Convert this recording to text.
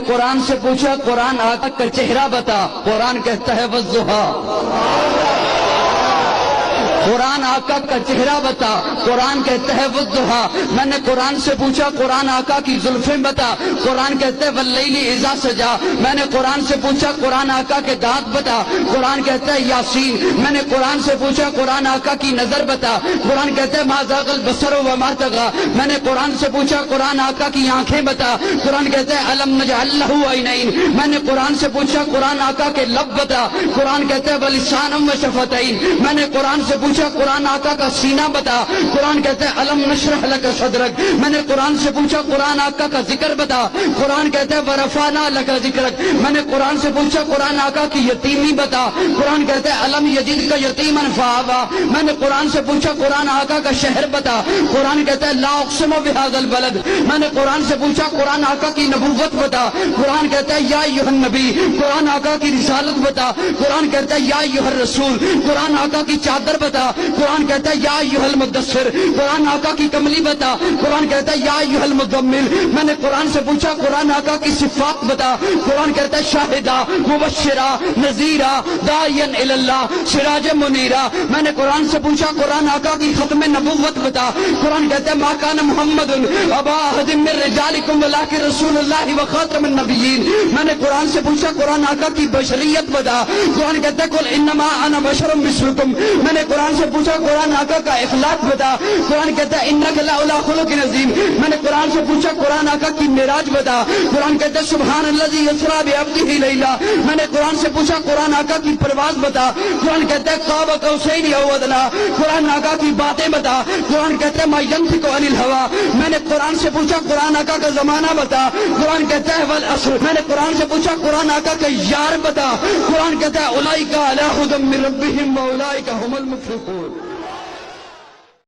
قرآن سے پوچھا قرآن آقا کا چہرہ بتا، قرآن کہتا ہے والضحیٰ۔ قرآن آقا کا چہرہ بتا، قرآن کہتا ہے والضحیٰ۔ میں نے قرآن سے پوچھا قرآن آقا کی زلفیں بتا، قرآن کہتا ہے واللیل اذا سجا۔ میں نے قرآن سے پوچھا قرآن آقا کے دانت بتا، قرآن کہتا ہے یاسین۔ میں نے قرآن سے پوچھا قرآن آقا کی نظر بتا، قرآن کہتا ہے ما زاغ البصر وما طغى۔ میں نے قرآن سے پوچھا قرآن آقا کی آنکھیں بتا، قرآن کہتا ہے الم نجعل لہ عینین۔ میں نے قرآن سے پوچھا قرآن آقا کے لب بتا، قرآن کہتا ہے ولسانا وشفتین۔ میں نے قرآن سے پوچھا قرآن آقا کا سینہ بتا، قرآن کہتا ہے الم نشرح لک صدرک۔ میں نے قرآن سے پوچھا قرآن آقا کا ذکر بتا، قرآن کہتا ہے ورفعنا لک ذکرک۔ میں نے قرآن سے پوچھا قرآن آقا کی یتیمی بتا، قرآن کہتا ہے الم یجدک یتیما فآویٰ۔ میں نے قرآن سے پوچھا قرآن آقا کا شہر بتا، قرآن کہتا ہے لا اقسم بہذا البلد۔ میں نے قرآن سے پوچھا قرآن آقا کی نبوت بتا، قرآن کہتا ہے یا ایھا النبی۔ قرآن آقا کی رسالت بتا، قرآن کہتا ہے یا ایھا الرسول۔ قرآن آقا کی چادر بتا، قرآن کہتا ہے یا ایھا المدثر۔ قرآن آقا کی کملی بتا، قرآن کہتا ہے یا ایھا المزمل۔ میں نے قرآن سے پوچھا قرآن آقا کی صفات بتا، قرآن کہتا ہے شاہدہ مبشرہ نذیرہ داعیا الی اللہ سراجا منیرہ۔ میں نے قرآن سے پوچھا قرآن آقا کی ختم نبوت بتا، قرآن کہتا ہے ما کان محمد ابا احد من رجالکم ولکن رسول اللہ وخاتم النبیین۔ میں نے قرآن سے پوچھا قرآن آقا کی بشریت بتا، قرآن کہتا ہے قل انما انا بشر مثلکم۔ میں نے قرآن سے پوچھا قرآن آقا کا اخلاق بتا، قرآن کہتا ہے انک لعلی خلق عظیم۔ میں نے قرآن سے پوچھا قرآن آقا کی معراج بتا، قرآن کہتا ہے سبحان الذی اسریٰ بعبدہ لیلا۔ میں نے قرآن سے پوچھا قرآن آقا کی پرواز بتا، قرآن کہتا ہے قاب قوسین او ادنیٰ۔ قرآن آقا کی باتیں بتا، قرآن کہتا ہے ما ینطق عن الہویٰ۔ میں نے قرآن سے پوچھا قرآن آقا کا زمانہ بتا، قرآن کہتا ہے والعصر۔ میں نے قرآن سے پوچھا قرآن آقا کا یار بتا، قرآن کہتا ہے اولئک علی ھدی من ربہم واولئک ھم المفلحون۔